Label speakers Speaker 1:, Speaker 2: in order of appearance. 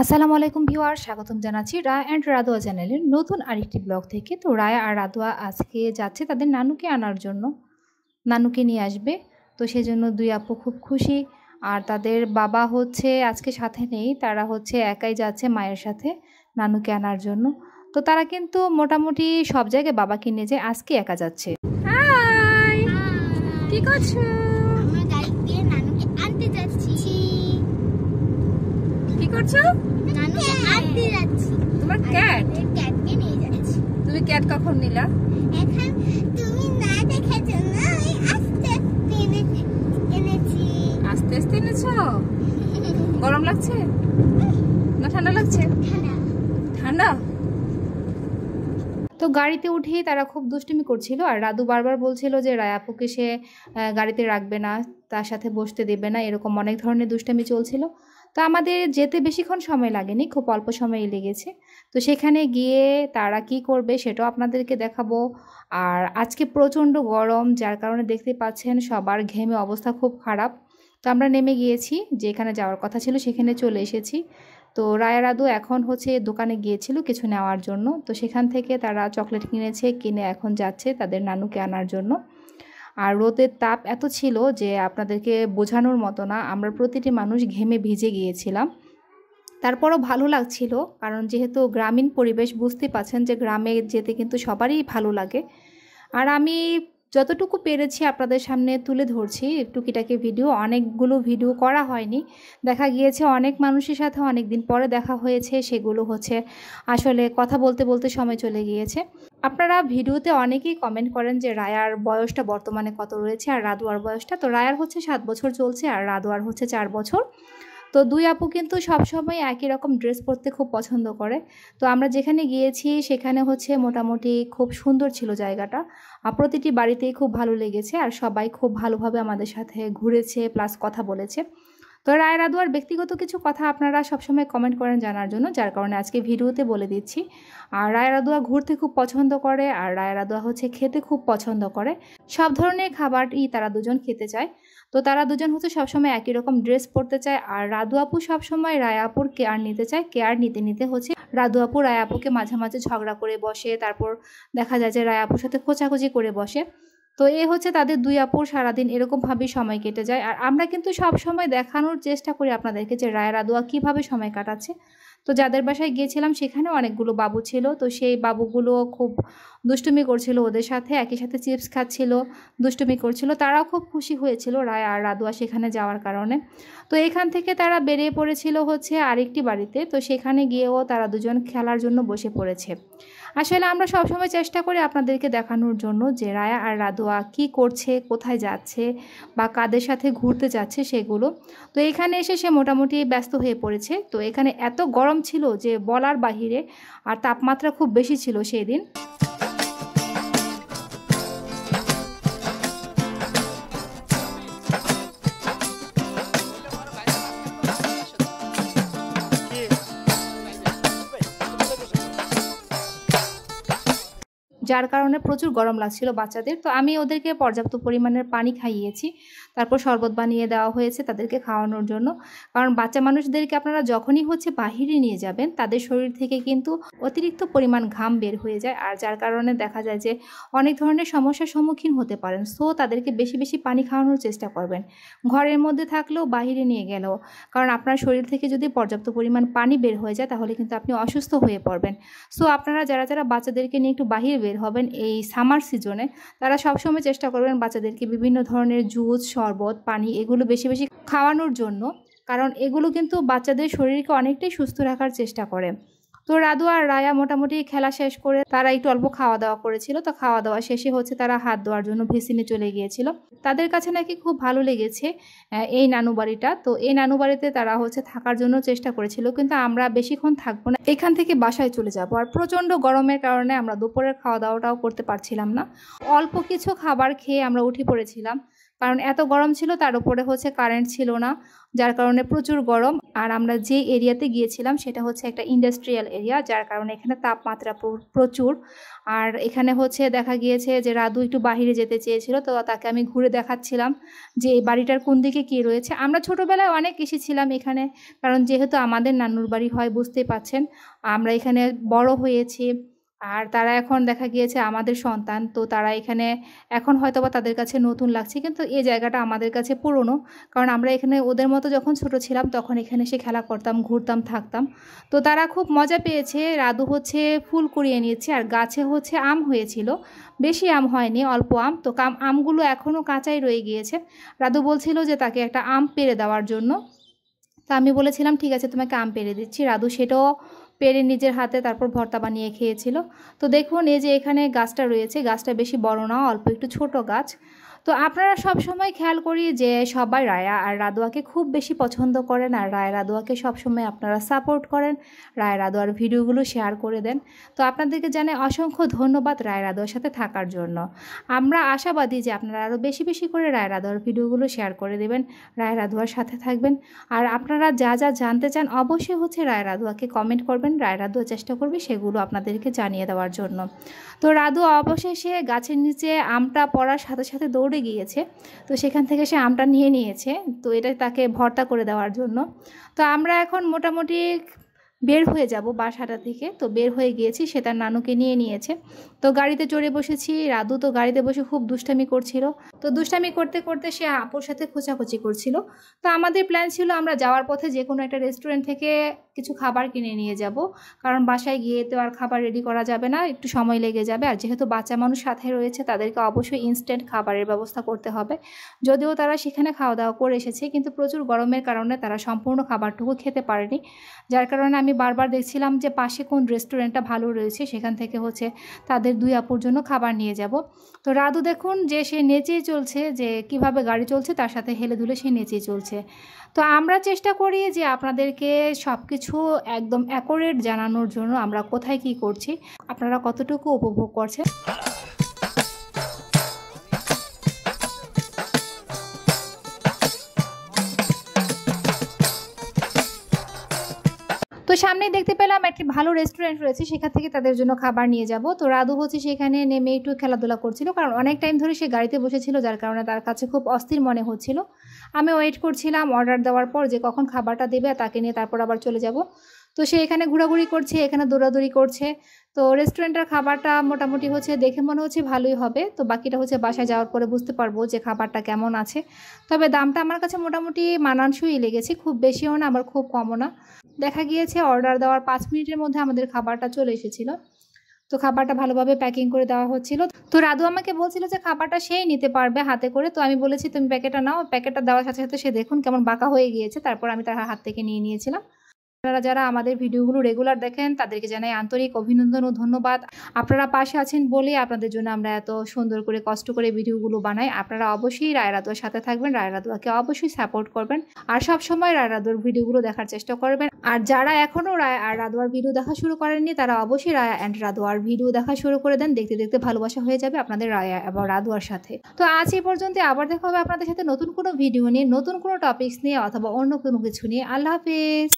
Speaker 1: আসসালামু আলাইকুম ভিউয়ার, স্বাগতম জানাচ্ছি রায়া অ্যান্ড রাদোয়া চ্যানেলের নতুন আরেকটি ব্লগ থেকে। তো রায়া আর রাদোয়া আজকে যাচ্ছে তাদের নানুকে আনার জন্য, নানুকে নিয়ে আসবে। তো সেই জন্য দুই আপু খুব খুশি। আর তাদের বাবা হচ্ছে আজকে সাথে নেই, তারা হচ্ছে একাই যাচ্ছে মায়ের সাথে নানুকে আনার জন্য। তো তারা কিন্তু মোটামুটি সব জায়গায় বাবাকে নিয়ে যায়, আজকে একা যাচ্ছে। হাই, কি করছো?
Speaker 2: আমরা গাড়ি দিয়ে নানুকে আনতে যাচ্ছি।
Speaker 1: কি করছো?
Speaker 2: নানুকে আনতে যাচ্ছি।
Speaker 1: তোমার ক্যাট?
Speaker 2: ক্যাটকে নিয়ে যাচ্ছি।
Speaker 1: তুমি ক্যাট কখন নিলা?
Speaker 2: এখন তুমি না দেখার জন্য আমি আস্তে আস্তে এনেছি।
Speaker 1: আস্তে আস্তে এনেছো? গরম লাগছে না ঠান্ডা লাগছে? ঠান্ডা। তো গাড়িতে উঠেই তারা খুব দুষ্টুমি করছিল, আর রাদু বারবার বলছিল যে রায়াপুকে সে গাড়িতে রাখবে না, তার সাথে বসতে দেবে না, এরকম অনেক ধরনের দুষ্টামি চলছিল। তো আমাদের যেতে বেশিক্ষণ সময় লাগেনি, খুব অল্প সময়ই লেগেছে। তো সেখানে গিয়ে তারা কি করবে সেটাও আপনাদেরকে দেখাবো। আর আজকে প্রচণ্ড গরম, যার কারণে দেখতে পাচ্ছেন সবার ঘেমে অবস্থা খুব খারাপ। তো আমরা নেমে গিয়েছি, যেখানে যাওয়ার কথা ছিল সেখানে চলে এসেছি। তো রায়া রাদু এখন হচ্ছে দোকানে গিয়েছিল কিছু নেওয়ার জন্য। তো সেখান থেকে তারা চকলেট কিনেছে, কিনে এখন যাচ্ছে তাদের নানুকে আনার জন্য। আর রোদের তাপ এত ছিল যে আপনাদেরকে বোঝানোর মতো না, আমরা প্রতিটি মানুষ ঘেমে ভিজে গিয়েছিলাম। তারপরও ভালো লাগছিল, কারণ যেহেতু গ্রামীণ পরিবেশ, বুঝতে পারছেন যে গ্রামে যেতে কিন্তু সবারই ভালো লাগে। আর আমি যতটুকু পেরেছি আপনাদের সামনে তুলে ধরছি টুকিটাকি ভিডিও, অনেকগুলো ভিডিও করা হয়নি। দেখা গিয়েছে অনেক মানুষের সাথে অনেক দিন পরে দেখা হয়েছে, সেগুলো হচ্ছে আসলে কথা বলতে বলতে সময় চলে গিয়েছে। আপনারা ভিডিওতে অনেকেই কমেন্ট করেন যে রায়ার বয়সটা বর্তমানে কত রয়েছে আর রাদোয়ার বয়সটা। তো রায়ার হচ্ছে 7 বছর চলছে আর রাদোয়ার হচ্ছে 4 বছর। তো দুই আপু কিন্তু সবসময় একই রকম ড্রেস পরতে খুব পছন্দ করে। তো আমরা যেখানে গিয়েছি সেখানে হচ্ছে মোটামুটি খুব সুন্দর ছিল জায়গাটা, প্রতিটি বাড়িতেই খুব ভালো লেগেছে, আর সবাই খুব ভালোভাবে আমাদের সাথে ঘুরেছে প্লাস কথা বলেছে। তো রায় রাদোয়ার ব্যক্তিগত কিছু কথা আপনারা সবসময় কমেন্ট করেন জানার জন্য, যার কারণে আজকে ভিডিওতে বলে দিচ্ছি। আর রায় রাদোয়া ঘুরতে খুব পছন্দ করে, আর রায় রাদোয়া হচ্ছে খেতে খুব পছন্দ করে। সব ধরনের খাবারই তারা দুজন খেতে চায়। তো তারা দুজন হচ্ছে সবসময় একই রকম ড্রেস পরতে চায়। আর রাদু আপু সবসময় রায়া আপুর কেয়ার নিতে চায়, কেয়ার নিতে নিতে হচ্ছে রাদু আপু রায়া আপুকে মাঝে মাঝে ঝগড়া করে বসে, তারপর দেখা যায় যে রায়া আপুর সাথে খোঁচাখুচি করে বসে। তো এ হচ্ছে তাদের দুই আপুর সারাদিন এরকমভাবেই সময় কেটে যায়। আর আমরা কিন্তু সব সময় দেখানোর চেষ্টা করি আপনাদেরকে যে রায়া রাদোয়া কীভাবে সময় কাটাচ্ছে। তো যাদের বাসায় গিয়েছিলাম সেখানে অনেকগুলো বাবু ছিল, তো সেই বাবুগুলো খুব দুষ্টুমি করছিল ওদের সাথে, একই সাথে চিপস খাচ্ছিল, দুষ্টুমি করছিল। তারাও খুব খুশি হয়েছিল রায়া আর রাদোয়া সেখানে যাওয়ার কারণে। তো এখান থেকে তারা বেরিয়ে পড়েছিল হচ্ছে আরেকটি বাড়িতে, তো সেখানে গিয়েও তারা দুজন খেলার জন্য বসে পড়েছে। আসলে আমরা সবসময় চেষ্টা করি আপনাদেরকে দেখানোর জন্য যে রায়া আর রাদোয়া কি করছে, কোথায় যাচ্ছে বা কাদের সাথে ঘুরতে যাচ্ছে সেগুলো। তো এখানে এসে সে মোটামুটি ব্যস্ত হয়ে পড়েছে। তো এখানে এত গরম ছিল যে বলার বাহিরে, আর তাপমাত্রা খুব বেশি ছিল সেই দিন। যার কারণে প্রচুর গরম লাগছিল বাচ্চাদের। তো আমি ওদেরকে পর্যাপ্ত পরিমাণের পানি খাইয়েছি, তারপর শরবত বানিয়ে দেওয়া হয়েছে তাদেরকে খাওয়ানোর জন্য। কারণ বাচ্চা মানুষদেরকে আপনারা যখনই হচ্ছে বাহিরে নিয়ে যাবেন তাদের শরীর থেকে কিন্তু অতিরিক্ত পরিমাণ ঘাম বের হয়ে যায়, আর যার কারণে দেখা যায় যে অনেক ধরনের সমস্যার সম্মুখীন হতে পারেন। সো তাদেরকে বেশি বেশি পানি খাওয়ানোর চেষ্টা করবেন, ঘরের মধ্যে থাকলেও বাহিরে নিয়ে গেলেও। কারণ আপনার শরীর থেকে যদি পর্যাপ্ত পরিমাণ পানি বের হয়ে যায় তাহলে কিন্তু আপনি অসুস্থ হয়ে পড়বেন। সো আপনারা যারা যারা বাচ্চাদেরকে নিয়ে একটু বাহিরে বের হবেন এই সামার সিজনে, তারা সবসময় চেষ্টা করবেন বাচ্চাদেরকে বিভিন্ন ধরনের জুস, শরবত, পানি এগুলো বেশি বেশি খাওয়ানোর জন্য, কারণ এগুলো কিন্তু বাচ্চাদের শরীরকে অনেকটাই সুস্থ রাখার চেষ্টা করে। তো রাদু আর রায়া মোটামুটি খেলা শেষ করে তারা একটু অল্প খাওয়া দাওয়া করেছিল। তো খাওয়া দাওয়া শেষে হচ্ছে তারা হাত ধোয়ার জন্য ভেসিনে চলে গিয়েছিল। তাদের কাছে নাকি খুব ভালো লেগেছে এই নানু বাড়িটা। তো এই নানু বাড়িতে তারা হচ্ছে থাকার জন্য চেষ্টা করেছিল, কিন্তু আমরা বেশিক্ষণ থাকবো না, এখান থেকে বাসায় চলে যাব। আর প্রচণ্ড গরমের কারণে আমরা দুপুরের খাওয়া দাওয়াটাও করতে পারছিলাম না, অল্প কিছু খাবার খেয়ে আমরা উঠে পড়েছিলাম। কারণ এত গরম ছিল, তার উপরে হচ্ছে কারেন্ট ছিল না, যার কারণে প্রচুর গরম। আর আমরা যে এরিয়াতে গিয়েছিলাম সেটা হচ্ছে একটা ইন্ডাস্ট্রিয়াল এরিয়া, যার কারণে এখানে তাপমাত্রা প্রচুর। আর এখানে হচ্ছে দেখা গিয়েছে যে রাদু একটু বাহিরে যেতে চেয়েছিল, তো তাকে আমি ঘুরে দেখাচ্ছিলাম যে এই বাড়িটার কোন দিকে কী রয়েছে। আমরা ছোটোবেলায় অনেক এসেছিলাম এখানে, কারণ যেহেতু আমাদের নানুর বাড়ি হয়, বুঝতেই পাচ্ছেন আমরা এখানে বড় হয়েছি। আর তারা এখন দেখা গিয়েছে আমাদের সন্তান, তো তারা এখানে এখন হয়তোবা তাদের কাছে নতুন লাগছে, কিন্তু এই জায়গাটা আমাদের কাছে পুরনো। কারণ আমরা এখানে ওদের মতো যখন ছোট ছিলাম তখন এখানে এসে খেলা করতাম, ঘুরতাম, থাকতাম। তো তারা খুব মজা পেয়েছে। রাদু হচ্ছে ফুল কুড়িয়ে নিয়েছে, আর গাছে হচ্ছে আম হয়েছিল, বেশি আম হয়নি, অল্প আম। তো আমগুলো এখনও কাঁচাই রয়ে গিয়েছে। রাদু বলছিল যে তাকে একটা আম পেড়ে দেওয়ার জন্য। তো আমি বলেছিলাম ঠিক আছে, তোমাকে আম পেড়ে দিচ্ছি। রাদু সেটাও পেড়ে নিজের হাতে তারপর ভর্তা বানিয়ে খেয়েছিল। তো দেখুন এই যে এখানে গাছটা রয়েছে, গাছটা বেশি বড় না, অল্প একটু ছোট গাছ। তো আপনারা সব সময় খেয়াল করি যে সবাই রায়া আর রাদুয়াকে খুব বেশি পছন্দ করেন, আর রায় রাদুয়াকে সবসময় আপনারা সাপোর্ট করেন, রায় রাদুয়ার ভিডিওগুলো শেয়ার করে দেন। তো আপনাদেরকে জানাই অসংখ্য ধন্যবাদ রায় রাদুয়ার সাথে থাকার জন্য। আমরা আশাবাদী যে আপনারা আরও বেশি বেশি করে রায় রাদুয়ার ভিডিওগুলো শেয়ার করে দেবেন, রায় রাদুয়ার সাথে থাকবেন। আর আপনারা যা যা জানতে চান অবশ্যই হচ্ছে রায় রাদুয়াকে কমেন্ট করবেন, রায় রাদুয়া চেষ্টা করবে সেগুলো আপনাদেরকে জানিয়ে দেওয়ার জন্য। তো রাদু অবশেষে গাছের নিচে আমটা পড়ার সাথে সাথে দৌড়ে গিয়েছে, তো সেখান থেকে সে আমটা নিয়ে নিয়েছে, তো এটা তাকে ভর্তা করে দেওয়ার জন্য। তো আমরা এখন মোটামুটি বের হয়ে যাব বাসাটা থেকে। তো বের হয়ে গিয়েছি, সে তার নানুকে নিয়ে নিয়েছে। তো গাড়িতে চড়ে বসেছি। রাদু তো গাড়িতে বসে খুব দুষ্টামি করছিল। তো দুষ্টামি করতে করতে সে আপুর সাথে খোঁচাখুচি করছিল। তো আমাদের প্ল্যান ছিল আমরা যাওয়ার পথে যে কোনো একটা রেস্টুরেন্ট থেকে কিছু খাবার কিনে নিয়ে যাব, কারণ বাসায় গিয়ে তো আর খাবার রেডি করা যাবে না, একটু সময় লেগে যাবে। আর যেহেতু বাচ্চা মানুষ সাথে রয়েছে, তাদেরকে অবশ্যই ইনস্ট্যান্ট খাবারের ব্যবস্থা করতে হবে। যদিও তারা সেখানে খাওয়া দাওয়া করে এসেছে, কিন্তু প্রচুর গরমের কারণে তারা সম্পূর্ণ খাবারটুকু খেতে পারেনি, যার কারণে আমি বারবার দেখছিলাম যে পাশে কোন রেস্টুরেন্টটা ভালো রয়েছে, সেখান থেকে হচ্ছে তাদের দুই আপুর জন্য খাবার নিয়ে যাব। তো রাদু দেখুন যে সে নেচেই চলছে, যে কিভাবে গাড়ি চলছে তার সাথে হেলে দুলে সে নেচেই চলছে। তো আমরা চেষ্টা করি যে আপনাদেরকে সব কিছু একদম অ্যাকুরেট জানানোর জন্য, আমরা কোথায় কি করছি, আপনারা কতটুকু উপভোগ করছেন। তো সামনেই দেখতে পেলাম একটি ভালো রেস্টুরেন্ট রয়েছে, সেখান থেকে তাদের জন্য খাবার নিয়ে যাব। তো রাদু হচ্ছে সেখানে নেমে একটু খেলাধুলা করছিল, কারণ অনেক টাইম ধরে সে গাড়িতে বসেছিল, যার কারণে তার কাছে খুব অস্থির মনে হচ্ছিল। আমি ওয়েট করছিলাম অর্ডার দেওয়ার পর যে কখন খাবারটা দেবে, তাকে নিয়ে তারপর আবার চলে যাব। তো সে এখানে ঘোরাঘুরি করছে, এখানে দৌড়াদৌড়ি করছে। তো রেস্টুরেন্টের খাবারটা মোটামুটি হচ্ছে দেখে মনে হচ্ছে ভালোই হবে। তো বাকিটা হচ্ছে বাসায় যাওয়ার পরে বুঝতে পারবো যে খাবারটা কেমন আছে। তবে দামটা আমার কাছে মোটামুটি মানানসই লেগেছে, খুব বেশিও না আবার খুব কমও না। দেখা গিয়েছে অর্ডার দেওয়ার 5 মিনিটের মধ্যে আমাদের খাবারটা চলে এসেছিল। তো খাবারটা ভালোভাবে প্যাকিং করে দেওয়া হচ্ছিল। তো রাদু আমাকে বলছিল যে খাবারটা সেই নিতে পারবে হাতে করে। তো আমি বলেছি তুমি প্যাকেটটা নাও। প্যাকেটটা দেওয়ার সাথে সাথে সে দেখুন কেমন বাঁকা হয়ে গিয়েছে। তারপর আমি তার হাত থেকে নিয়ে নিয়েছিলাম। আপনারা যারা আমাদের ভিডিওগুলো রেগুলার দেখেন তাদেরকে জানাই আন্তরিক অভিনন্দন ও ধন্যবাদ। আপনারা পাশে আছেন বলেই আপনাদের জন্য আমরা এত সুন্দর করে কষ্ট করে ভিডিওগুলো বানাই। আপনারা অবশ্যই রায় রাদুয়ার সাথে থাকবেন, রায় রাদুয়াকে অবশ্যই সাপোর্ট করবেন, আর সব সময় রায় রাদুয়ার ভিডিওগুলো দেখার চেষ্টা করবেন। আর যারা এখনও রায় আর রাদুয়ার ভিডিও দেখা শুরু করেননি, তারা অবশ্যই রায় অ্যান্ড রাদুয়ার ভিডিও দেখা শুরু করে দেন। দেখতে দেখতে ভালোবাসা হয়ে যাবে আপনাদের রায়া এবং রাদুয়ার সাথে। তো আজ এই পর্যন্ত, আবার দেখা হবে আপনাদের সাথে নতুন কোনো ভিডিও নিয়ে, নতুন কোনো টপিকস নিয়ে, অথবা অন্য কোনো কিছু নিয়ে। আল্লাহ হাফেজ।